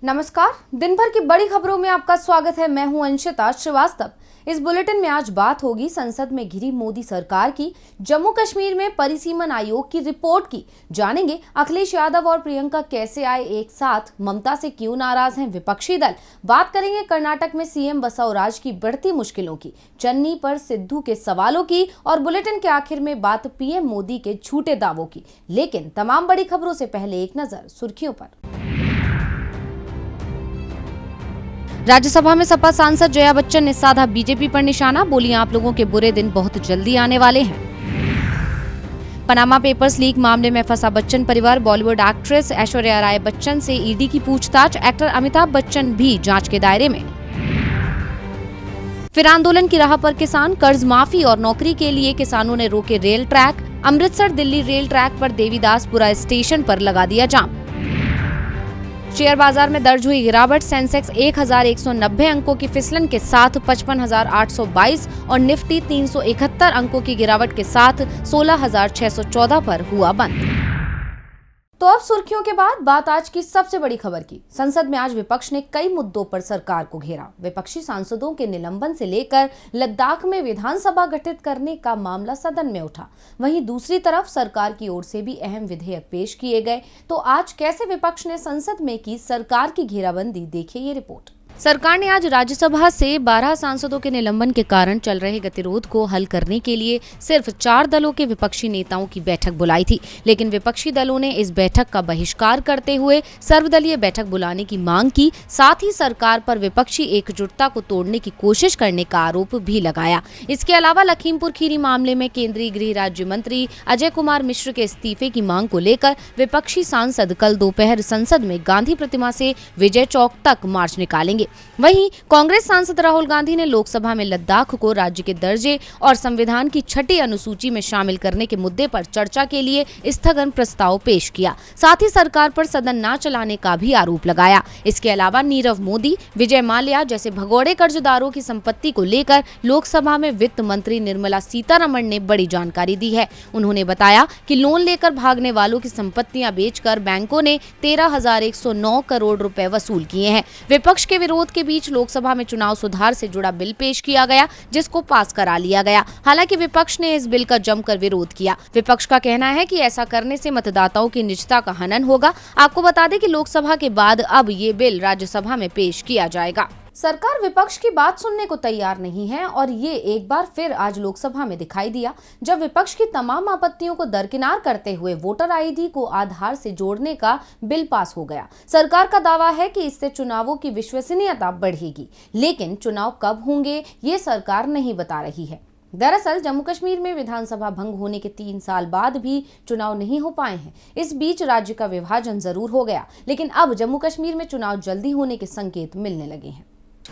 नमस्कार। दिन भर की बड़ी खबरों में आपका स्वागत है। मैं हूं अंशिता श्रीवास्तव। इस बुलेटिन में आज बात होगी संसद में घिरी मोदी सरकार की, जम्मू कश्मीर में परिसीमन आयोग की रिपोर्ट की, जानेंगे अखिलेश यादव और प्रियंका कैसे आए एक साथ, ममता से क्यों नाराज हैं विपक्षी दल, बात करेंगे कर्नाटक में सीएम बसवराज की बढ़ती मुश्किलों की, चन्नी पर सिद्धू के सवालों की और बुलेटिन के आखिर में बात पीएम मोदी के झूठे दावों की। लेकिन तमाम बड़ी खबरों से पहले एक नजर सुर्खियों पर। राज्यसभा में सपा सांसद जया बच्चन ने साधा बीजेपी पर निशाना, बोली आप लोगों के बुरे दिन बहुत जल्दी आने वाले हैं। पनामा पेपर्स लीक मामले में फंसा बच्चन परिवार, बॉलीवुड एक्ट्रेस ऐश्वर्या राय बच्चन से ईडी की पूछताछ, एक्टर अमिताभ बच्चन भी जांच के दायरे में। फिर आंदोलन की राह पर किसान, कर्ज माफी और नौकरी के लिए किसानों ने रोके rail track, Amritsar Delhi rail track पर देवीदासपुरा स्टेशन पर लगा दिया जाम। शेयर बाजार में दर्ज हुई गिरावट, सेंसेक्स 1190 अंकों की फिसलन के साथ 55,822 और निफ्टी 371 अंकों की गिरावट के साथ 16,614 पर हुआ बंद। तो अब सुर्खियों के बाद बात आज की सबसे बड़ी खबर की। संसद में आज विपक्ष ने कई मुद्दों पर सरकार को घेरा। विपक्षी सांसदों के निलंबन से लेकर लद्दाख में विधानसभा गठित करने का मामला सदन में उठा। वहीं दूसरी तरफ सरकार की ओर से भी अहम विधेयक पेश किए गए। तो आज कैसे विपक्ष ने संसद में की सरकार की घेराबंदी, देखिए ये रिपोर्ट। सरकार ने आज राज्यसभा से 12 सांसदों के निलंबन के कारण चल रहे गतिरोध को हल करने के लिए सिर्फ 4 दलों के विपक्षी नेताओं की बैठक बुलाई थी, लेकिन विपक्षी दलों ने इस बैठक का बहिष्कार करते हुए सर्वदलीय बैठक बुलाने की मांग की। साथ ही सरकार पर विपक्षी एकजुटता को तोड़ने की कोशिश करने का आरोप भी लगाया। इसके अलावा लखीमपुर खीरी मामले में केंद्रीय गृह राज्य मंत्री अजय कुमार मिश्र के इस्तीफे की मांग को लेकर विपक्षी सांसद कल दोपहर संसद में गांधी प्रतिमा से विजय चौक तक मार्च निकालेंगे। वहीं कांग्रेस सांसद राहुल गांधी ने लोकसभा में लद्दाख को राज्य के दर्जे और संविधान की 6ठी अनुसूची में शामिल करने के मुद्दे पर चर्चा के लिए स्थगन प्रस्ताव पेश किया। साथ ही सरकार पर सदन न चलाने का भी आरोप लगाया। इसके अलावा नीरव मोदी, विजय माल्या जैसे भगोड़े कर्जदारों की संपत्ति को लेकर लोकसभा में वित्त मंत्री निर्मला सीतारमण ने बड़ी जानकारी दी है। उन्होंने बताया कि लोन लेकर भागने वालों की संपत्तियां बेचकर बैंकों ने 13,109 करोड़ रुपए वसूल किए हैं। विपक्ष के विरोध के बीच लोकसभा में चुनाव सुधार से जुड़ा बिल पेश किया गया, जिसको पास करा लिया गया। हालांकि विपक्ष ने इस बिल का जमकर विरोध किया। विपक्ष का कहना है कि ऐसा करने से मतदाताओं की निजता का हनन होगा। आपको बता दें कि लोकसभा के बाद अब ये बिल राज्यसभा में पेश किया जाएगा। सरकार विपक्ष की बात सुनने को तैयार नहीं है और ये एक बार फिर आज लोकसभा में दिखाई दिया, जब विपक्ष की तमाम आपत्तियों को दरकिनार करते हुए वोटर आईडी को आधार से जोड़ने का बिल पास हो गया। सरकार का दावा है कि इससे चुनावों की विश्वसनीयता बढ़ेगी, लेकिन चुनाव कब होंगे ये सरकार नहीं बता रही है। दरअसल जम्मू कश्मीर में विधानसभा भंग होने के 3 साल बाद भी चुनाव नहीं हो पाए हैं। इस बीच राज्य का विभाजन जरूर हो गया, लेकिन अब जम्मू कश्मीर में चुनाव जल्दी होने के संकेत मिलने लगे हैं।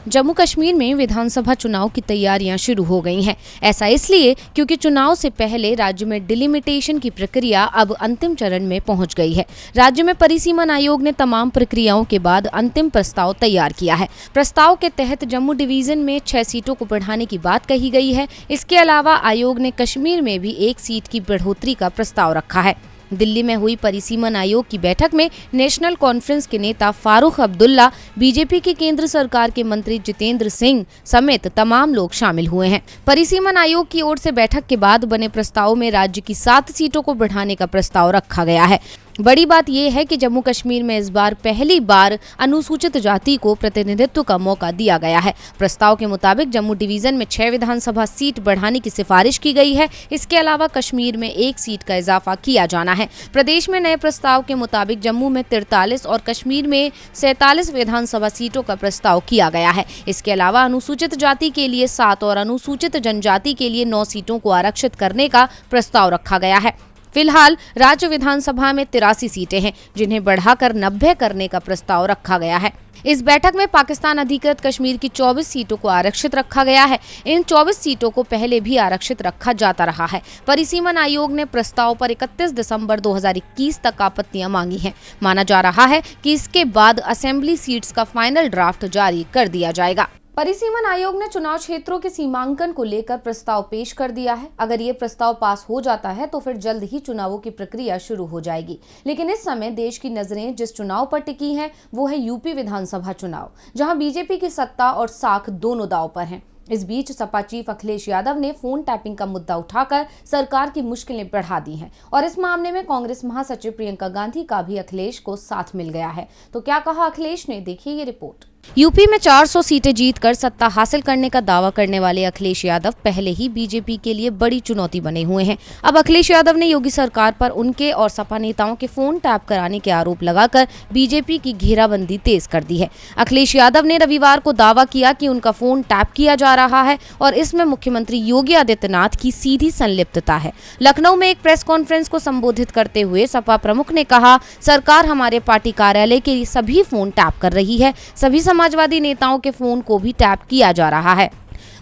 जम्मू कश्मीर में विधानसभा चुनाव की तैयारियां शुरू हो गई हैं। ऐसा इसलिए क्योंकि चुनाव से पहले राज्य में डिलिमिटेशन की प्रक्रिया अब अंतिम चरण में पहुंच गई है। राज्य में परिसीमन आयोग ने तमाम प्रक्रियाओं के बाद अंतिम प्रस्ताव तैयार किया है। प्रस्ताव के तहत जम्मू डिवीजन में 6 सीटों को बढ़ाने की बात कही गई है। इसके अलावा आयोग ने कश्मीर में भी 1 सीट की बढ़ोतरी का प्रस्ताव रखा है। दिल्ली में हुई परिसीमन आयोग की बैठक में नेशनल कॉन्फ्रेंस के नेता फारूक अब्दुल्ला, बीजेपी की केंद्र सरकार के मंत्री जितेंद्र सिंह समेत तमाम लोग शामिल हुए हैं। परिसीमन आयोग की ओर से बैठक के बाद बने प्रस्ताव में राज्य की 7 सीटों को बढ़ाने का प्रस्ताव रखा गया है। बड़ी बात यह है कि जम्मू कश्मीर में इस बार पहली बार अनुसूचित जाति को प्रतिनिधित्व का मौका दिया गया है। प्रस्ताव के मुताबिक जम्मू डिवीजन में 6 विधानसभा सीट बढ़ाने की सिफारिश की गई है। इसके अलावा कश्मीर में 1 सीट का इजाफा किया जाना है। प्रदेश में नए प्रस्ताव के मुताबिक जम्मू में 43 और कश्मीर में 47 विधानसभा सीटों का प्रस्ताव किया गया है। इसके अलावा अनुसूचित जाति के लिए 7 और अनुसूचित जनजाति के लिए 9 सीटों को आरक्षित करने का प्रस्ताव रखा गया है। फिलहाल राज्य विधानसभा में 83 सीटें हैं, जिन्हें बढ़ाकर 90 करने का प्रस्ताव रखा गया है। इस बैठक में पाकिस्तान अधिकृत कश्मीर की 24 सीटों को आरक्षित रखा गया है। इन 24 सीटों को पहले भी आरक्षित रखा जाता रहा है। परिसीमन आयोग ने प्रस्ताव पर 31 दिसंबर 2021 तक आपत्तियां मांगी हैं। माना जा रहा है कि इसके बाद असेंबली सीट्स का फाइनल ड्राफ्ट जारी कर दिया जाएगा। परिसीमन आयोग ने चुनाव क्षेत्रों के सीमांकन को लेकर प्रस्ताव पेश कर दिया है। अगर ये प्रस्ताव पास हो जाता है तो फिर जल्द ही चुनावों की प्रक्रिया शुरू हो जाएगी। लेकिन इस समय देश की नजरें जिस चुनाव पर टिकी हैं वो है यूपी विधानसभा चुनाव, जहां बीजेपी की सत्ता और साख दोनों दांव पर हैं। इस बीच सपा चीफ अखिलेश यादव ने फोन टैपिंग का मुद्दा उठाकर सरकार की मुश्किलें बढ़ा दी हैं और इस मामले में कांग्रेस महासचिव प्रियंका गांधी का भी अखिलेश को साथ मिल गया है। तो क्या कहा अखिलेश ने, देखिए ये रिपोर्ट। यूपी में 400 सीटें जीतकर सत्ता हासिल करने का दावा करने वाले अखिलेश यादव पहले ही बीजेपी के लिए बड़ी चुनौती बने हुए हैं। अब अखिलेश यादव ने योगी सरकार पर उनके और सपा नेताओं के फोन टैप कराने के आरोप लगाकर बीजेपी की घेराबंदी तेज कर दी है। अखिलेश यादव ने रविवार को दावा किया कि उनका फोन टैप किया जा रहा है और इसमें मुख्यमंत्री योगी आदित्यनाथ की सीधी संलिप्तता है। लखनऊ में एक प्रेस कॉन्फ्रेंस को संबोधित करते हुए सपा प्रमुख ने कहा, सरकार हमारे पार्टी कार्यालय के सभी फोन टैप कर रही है, सभी समाजवादी नेताओं के फोन को भी टैप किया जा रहा है।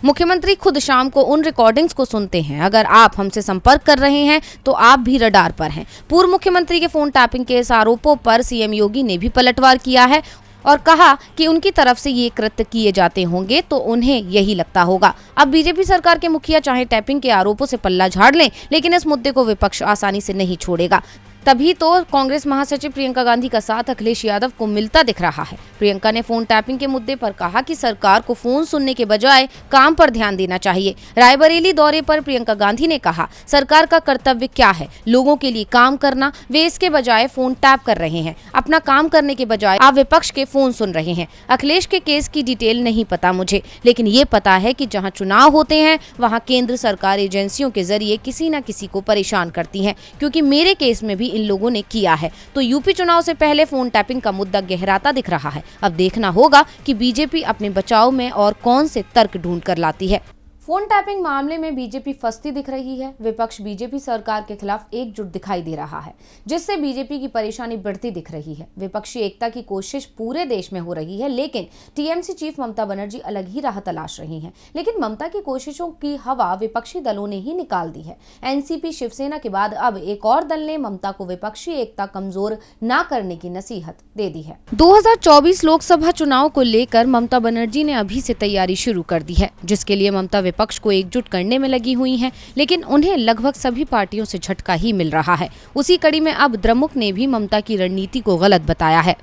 मुख्यमंत्री खुद शाम को उन रिकॉर्डिंग्स को सुनते हैं। अगर आप हमसे संपर्क कर रहे हैं तो आप भी रडार पर हैं। पूर्व मुख्यमंत्री के फोन टैपिंग के इस आरोपों पर सीएम योगी ने भी पलटवार किया है और कहा कि उनकी तरफ से ये कृत्य किए जाते होंगे तो उन्हें यही लगता होगा। अब बीजेपी सरकार के मुखिया चाहे टैपिंग के आरोपों से पल्ला झाड़ लें, लेकिन इस मुद्दे को विपक्ष आसानी से नहीं छोड़ेगा। तभी तो कांग्रेस महासचिव प्रियंका गांधी का साथ अखिलेश यादव को मिलता दिख रहा है। प्रियंका ने फोन टैपिंग के मुद्दे पर कहा कि सरकार को फोन सुनने के बजाय काम पर ध्यान देना चाहिए। रायबरेली दौरे पर प्रियंका गांधी ने कहा, सरकार का कर्तव्य क्या है, लोगों के लिए काम करना, वे इसके बजाय फोन टैप कर रहे हैं। अपना काम करने के बजाय आप विपक्ष के फोन सुन रहे हैं। अखिलेश के केस की डिटेल नहीं पता मुझे, लेकिन ये पता है कि जहाँ चुनाव होते हैं वहाँ केंद्र सरकार एजेंसियों के जरिए किसी न किसी को परेशान करती है, क्योंकि मेरे केस में भी इन लोगों ने किया है। तो यूपी चुनाव से पहले फोन टैपिंग का मुद्दा गहराता दिख रहा है। अब देखना होगा कि बीजेपी अपने बचाव में और कौन से तर्क ढूंढ कर लाती है। फोन टैपिंग मामले में बीजेपी फंसती दिख रही है। विपक्ष बीजेपी सरकार के खिलाफ एकजुट दिखाई दे रहा है, जिससे बीजेपी की परेशानी बढ़ती दिख रही है। विपक्षी एकता की कोशिश पूरे देश में हो रही है, लेकिन टीएमसी चीफ ममता बनर्जी अलग ही राह तलाश रही हैं। लेकिन ममता की कोशिशों की हवा विपक्षी दलों ने ही निकाल दी है। एनसीपी शिवसेना के बाद अब एक और दल ने ममता को विपक्षी एकता कमजोर न करने की नसीहत दे दी है। 2024 लोकसभा चुनाव को लेकर ममता बनर्जी ने अभी से तैयारी शुरू कर दी है, जिसके लिए ममता विपक्ष को एकजुट करने में लगी हुई हैं, लेकिन उन्हें लगभग सभी पार्टियों से झटका ही मिल रहा है। उसी कड़ी में अब द्रमुक ने भी ममता की रणनीति को गलत बताया है।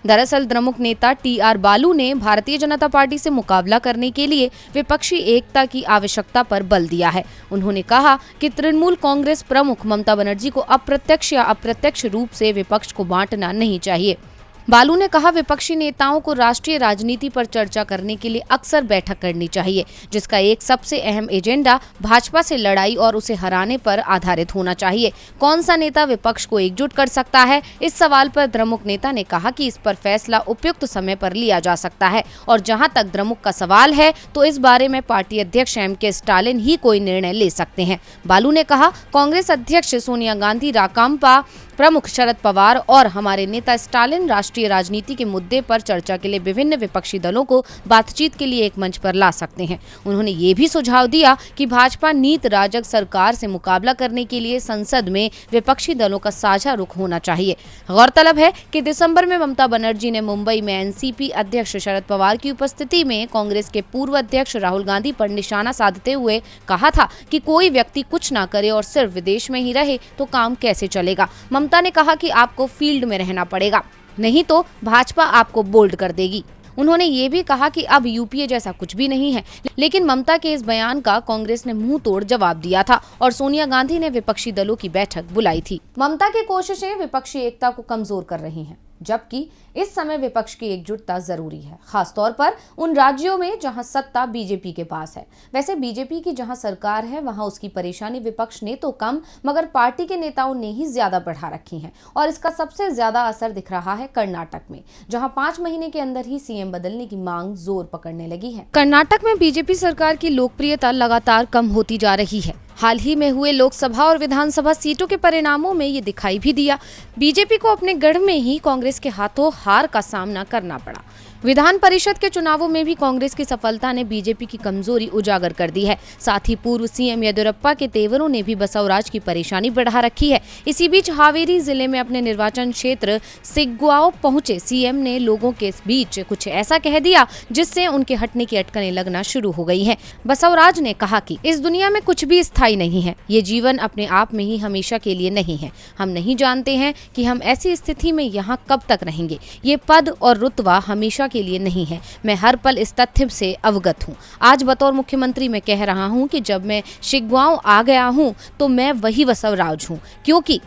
दरअसल द्रमुक नेता टीआर बालू ने भारतीय जनता पार्टी से मुकाबला करने के लिए विपक्षी एकता की आवश्यकता पर बल दिया है। उन्होंने कहा कि तृणमूल कांग्रेस प्रमुख ममता बनर्जी को अप्रत्यक्ष या अप्रत्यक्ष रूप से विपक्ष को बांटना नहीं चाहिए। बालू ने कहा, विपक्षी नेताओं को राष्ट्रीय राजनीति पर चर्चा करने के लिए अक्सर बैठक करनी चाहिए, जिसका एक सबसे अहम एजेंडा भाजपा से लड़ाई और उसे हराने पर आधारित होना चाहिए। कौन सा नेता विपक्ष को एकजुट कर सकता है, इस सवाल पर द्रमुक नेता ने कहा कि इस पर फैसला उपयुक्त समय पर लिया जा सकता है और जहां तक द्रमुक का सवाल है तो इस बारे में पार्टी अध्यक्ष एम.के. स्टालिन ही कोई निर्णय ले सकते हैं। बालू ने कहा, कांग्रेस अध्यक्ष सोनिया गांधी, राकांपा प्रमुख शरद पवार और हमारे नेता स्टालिन राष्ट्रीय राजनीति के मुद्दे पर चर्चा के लिए विभिन्न विपक्षी दलों को बातचीत के लिए एक मंच पर ला सकते हैं। उन्होंने ये भी सुझाव दिया कि भाजपा नीत राजग सरकार से मुकाबला करने के लिए संसद में विपक्षी दलों का साझा रुख होना चाहिए। गौरतलब है कि दिसंबर में ममता बनर्जी ने मुंबई में एनसीपी अध्यक्ष शरद पवार की उपस्थिति में कांग्रेस के पूर्व अध्यक्ष राहुल गांधी पर निशाना साधते हुए कहा था कि कोई व्यक्ति कुछ ना करे और सिर्फ विदेश में ही रहे तो काम कैसे चलेगा। ममता ने कहा कि आपको फील्ड में रहना पड़ेगा, नहीं तो भाजपा आपको बोल्ड कर देगी। उन्होंने ये भी कहा कि अब यूपीए जैसा कुछ भी नहीं है, लेकिन ममता के इस बयान का कांग्रेस ने मुंह तोड़ जवाब दिया था और सोनिया गांधी ने विपक्षी दलों की बैठक बुलाई थी। ममता की कोशिशें विपक्षी एकता को कमजोर कर रही हैं, जबकि इस समय विपक्ष की एकजुटता जरूरी है, खासतौर पर उन राज्यों में जहां सत्ता बीजेपी के पास है। वैसे बीजेपी की जहां सरकार है वहां उसकी परेशानी विपक्ष ने तो कम मगर पार्टी के नेताओं ने ही ज्यादा बढ़ा रखी है और इसका सबसे ज्यादा असर दिख रहा है कर्नाटक में, जहां 5 महीने के अंदर ही सीएम बदलने की मांग जोर पकड़ने लगी है। कर्नाटक में बीजेपी सरकार की लोकप्रियता लगातार कम होती जा रही है। हाल ही में हुए लोकसभा और विधानसभा सीटों के परिणामों में ये दिखाई भी दिया। बीजेपी को अपने गढ़ में ही कांग्रेस के हाथों हार का सामना करना पड़ा। विधान परिषद के चुनावों में भी कांग्रेस की सफलता ने बीजेपी की कमजोरी उजागर कर दी है। साथ ही पूर्व सीएम येदियुरप्पा के तेवरों ने भी बसवराज की परेशानी बढ़ा रखी है। इसी बीच हावेरी जिले में अपने निर्वाचन क्षेत्र सिग्गांव पहुंचे सीएम ने लोगों के बीच कुछ ऐसा कह दिया जिससे उनके हटने की अटकनें लगना शुरू हो गई हैं। बसवराज ने कहा कि इस दुनिया में कुछ भी स्थायी नहीं है, ये जीवन अपने आप में ही हमेशा के लिए नहीं है। हम नहीं जानते हैं कि हम ऐसी स्थिति में यहाँ कब तक रहेंगे। ये पद और रुतबा हमेशा के लिए नहीं है। मैं हर पल इस तथ्य से अवगत हूँ। आज बतौर मुख्यमंत्री मैं कह रहा हूँ कि जब मैं सिग्गांव आ गया हूँ तो मैं वही बसवराज हूँ, क्योंकि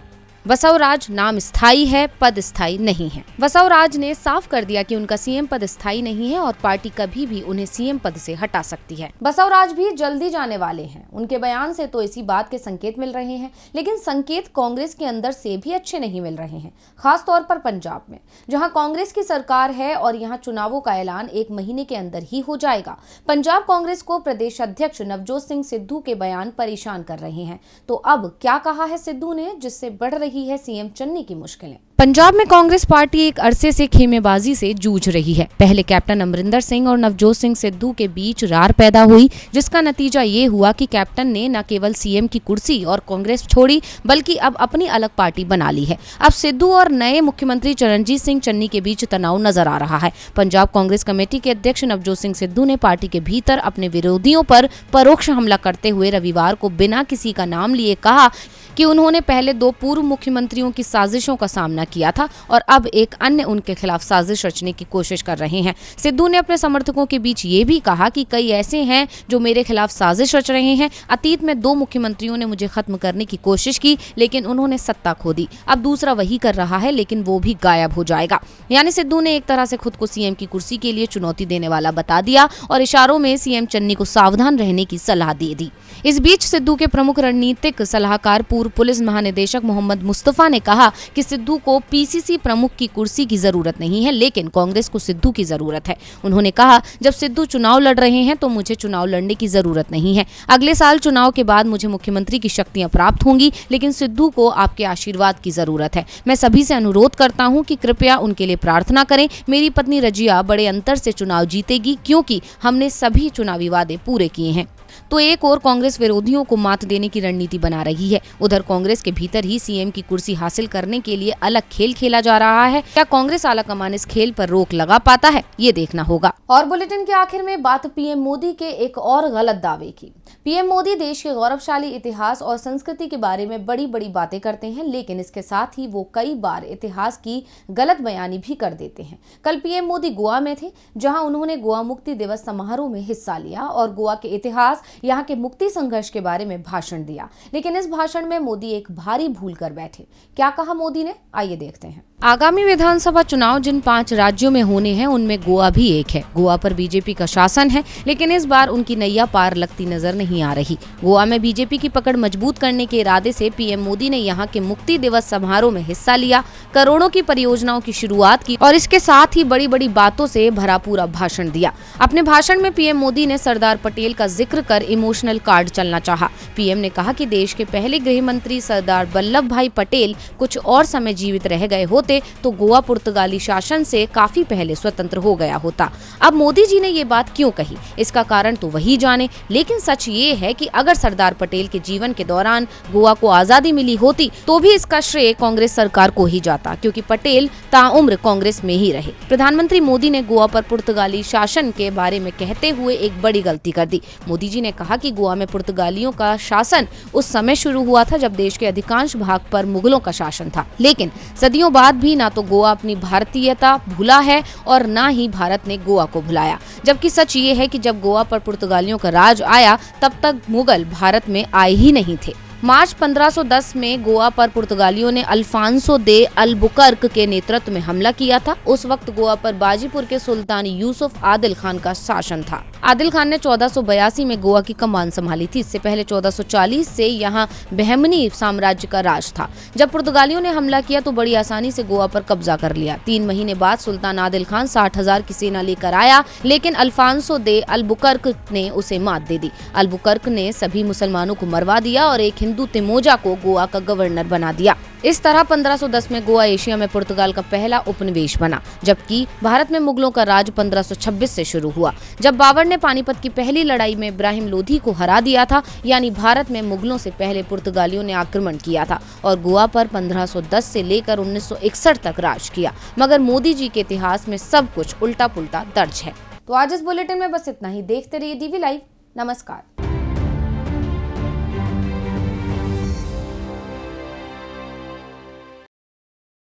बसवराज नाम स्थायी है, पद स्थायी नहीं है। बसवराज ने साफ कर दिया कि उनका सीएम पद स्थायी नहीं है और पार्टी कभी भी उन्हें सीएम पद से हटा सकती है। बसवराज भी जल्दी जाने वाले हैं। उनके बयान से तो इसी बात के संकेत मिल रहे हैं, लेकिन संकेत कांग्रेस के अंदर से भी अच्छे नहीं मिल रहे हैं, खास तौर पर पंजाब में, जहां कांग्रेस की सरकार है और यहां चुनावों का ऐलान 1 महीने के अंदर ही हो जाएगा। पंजाब कांग्रेस को प्रदेश अध्यक्ष नवजोत सिंह सिद्धू के बयान परेशान कर रहे हैं। तो अब क्या कहा है सिद्धू ने जिससे बढ़ रही है सीएम चन्नी की मुश्किलें। पंजाब में कांग्रेस पार्टी एक अरसे से खेमेबाजी से जूझ रही है। पहले कैप्टन अमरिंदर सिंह और नवजोत सिंह सिद्धू के बीच रार पैदा हुई, जिसका नतीजा ये हुआ कि कैप्टन ने न केवल सीएम की कुर्सी और कांग्रेस छोड़ी, बल्कि अब अपनी अलग पार्टी बना ली है। अब सिद्धू और नए मुख्यमंत्री चरणजीत सिंह चन्नी के बीच तनाव नजर आ रहा है। पंजाब कांग्रेस कमेटी के अध्यक्ष नवजोत सिंह सिद्धू ने पार्टी के भीतर अपने विरोधियों पर परोक्ष हमला करते हुए रविवार को बिना किसी का नाम लिए कहा कि उन्होंने पहले 2 पूर्व मुख्यमंत्रियों की साजिशों का सामना किया था और अब एक अन्य उनके खिलाफ साजिश रचने की कोशिश कर रहे हैं। सिद्धू ने अपने समर्थकों के बीच ये भी कहा कि कई ऐसे हैं जो मेरे खिलाफ साजिश रच रहे हैं। अतीत में 2 मुख्यमंत्रियों ने मुझे खत्म करने की कोशिश की, लेकिन उन्होंने सत्ता खो दी। अब दूसरा वही कर रहा है, लेकिन वो भी गायब हो जाएगा। यानी सिद्धू ने एक तरह से खुद को सीएम की कुर्सी के लिए चुनौती देने वाला बता दिया और इशारों में सीएम चन्नी को सावधान रहने की सलाह दे दी। इस बीच सिद्धू के प्रमुख रणनीतिक सलाहकार पूर्व पुलिस महानिदेशक मोहम्मद मुस्तफा ने कहा कि सिद्धू को पीसीसी प्रमुख की कुर्सी की जरूरत नहीं है, लेकिन कांग्रेस को सिद्धू की जरूरत है। उन्होंने कहा, जब सिद्धू चुनाव लड़ रहे हैं तो मुझे चुनाव लड़ने की जरूरत नहीं है। अगले साल चुनाव के बाद मुझे मुख्यमंत्री की शक्तियां प्राप्त होंगी, लेकिन सिद्धू को आपके आशीर्वाद की जरूरत है। मैं सभी से अनुरोध करता हूं कि कृपया उनके लिए प्रार्थना करें। मेरी पत्नी रजिया बड़े अंतर से चुनाव जीतेगी, क्योंकि हमने सभी चुनावी वादे पूरे किए हैं। तो एक और कांग्रेस विरोधियों को मात देने की रणनीति बना रही है। उधर कांग्रेस के भीतर ही सीएम की कुर्सी हासिल करने के लिए अलग खेल खेला जा रहा है। क्या कांग्रेस आलाकमान इस खेल पर रोक लगा पाता है, ये देखना होगा। और बुलेटिन के आखिर में बात पीएम मोदी के एक और गलत दावे की। पीएम मोदी देश के गौरवशाली इतिहास और संस्कृति के बारे में बड़ी बड़ी बातें करते हैं, लेकिन इसके साथ ही वो कई बार इतिहास की गलत बयानी भी कर देते हैं। कल पीएम मोदी गोवा में थे, जहां उन्होंने गोवा मुक्ति दिवस समारोह में हिस्सा लिया और गोवा के इतिहास, यहाँ के मुक्ति संघर्ष के बारे में भाषण दिया। लेकिन इस भाषण में मोदी एक भारी भूल कर बैठे। क्या कहा मोदी ने, आइए देखते हैं। आगामी विधानसभा चुनाव जिन 5 राज्यों में होने हैं, उनमें गोवा भी एक है। गोवा पर बीजेपी का शासन है, लेकिन इस बार उनकी नैया पार लगती नजर नहीं आ रही। गोवा में बीजेपी की पकड़ मजबूत करने के इरादे से पीएम मोदी ने यहाँ के मुक्ति दिवस समारोह में हिस्सा लिया, करोड़ों की परियोजनाओं की शुरुआत की और इसके साथ ही बड़ी बड़ी बातों से भरा पूरा भाषण दिया। अपने भाषण में पीएम मोदी ने सरदार पटेल का जिक्र कर इमोशनल कार्ड चलना चाहा। पीएम ने कहा कि देश के पहले गृह मंत्री सरदार वल्लभ भाई पटेल कुछ और समय जीवित रह गए होते तो गोवा पुर्तगाली शासन से काफी पहले स्वतंत्र हो गया होता। अब मोदी जी ने ये बात क्यों कही, इसका कारण तो वही जाने, लेकिन सच ये है कि अगर सरदार पटेल के जीवन के दौरान गोवा को आजादी मिली होती तो भी इसका श्रेय कांग्रेस सरकार को ही जाता, क्योंकि पटेल ताउम्र कांग्रेस में ही रहे। प्रधानमंत्री मोदी ने गोवा पर पुर्तगाली शासन के बारे में कहते हुए एक बड़ी गलती कर दी। मोदी जी ने कहा कि गोवा में पुर्तगालियों का शासन उस समय शुरू हुआ था जब देश के अधिकांश भाग पर मुगलों का शासन था, लेकिन सदियों बाद भी ना तो गोवा अपनी भारतीयता भूला है और ना ही भारत ने गोवा को भुलाया। जबकि सच ये है कि जब गोवा पर पुर्तगालियों का राज आया तब तक मुगल भारत में आए ही नहीं थे। मार्च 1510 में गोवा पर पुर्तगालियों ने अल्फांसो दे अल्बुकर्क के नेतृत्व में हमला किया था। उस वक्त गोवा पर बाजीपुर के सुल्तान यूसुफ आदिल खान का शासन था। आदिल खान ने 1482 में गोवा की कमान संभाली थी। इससे पहले 1440 से यहाँ बहमनी साम्राज्य का राज था। जब पुर्तगालियों ने हमला किया तो बड़ी आसानी से गोवा पर कब्जा कर लिया। 3 महीने बाद सुल्तान आदिल खान 60,000 की सेना लेकर आया, लेकिन अल्फांसो दे अल्बुकर्क ने उसे मात दे दी। अल्बुकर्क ने सभी मुसलमानों को मरवा दिया और एक हिंदू तिमोजा को गोवा का गवर्नर बना दिया। इस तरह 1510 में गोवा एशिया में पुर्तगाल का पहला उपनिवेश बना, जबकि भारत में मुगलों का राज 1526 से शुरू हुआ, जब बाबर ने पानीपत की पहली लड़ाई में इब्राहिम लोधी को हरा दिया था। यानी भारत में मुगलों से पहले पुर्तगालियों ने आक्रमण किया था और गोवा पर 1510 से लेकर 1961 तक राज किया। मगर मोदी जी के इतिहास में सब कुछ उल्टा पुल्टा दर्ज है। तो आज इस बुलेटिन में बस इतना ही। देखते रहिए डीवी लाइव। नमस्कार।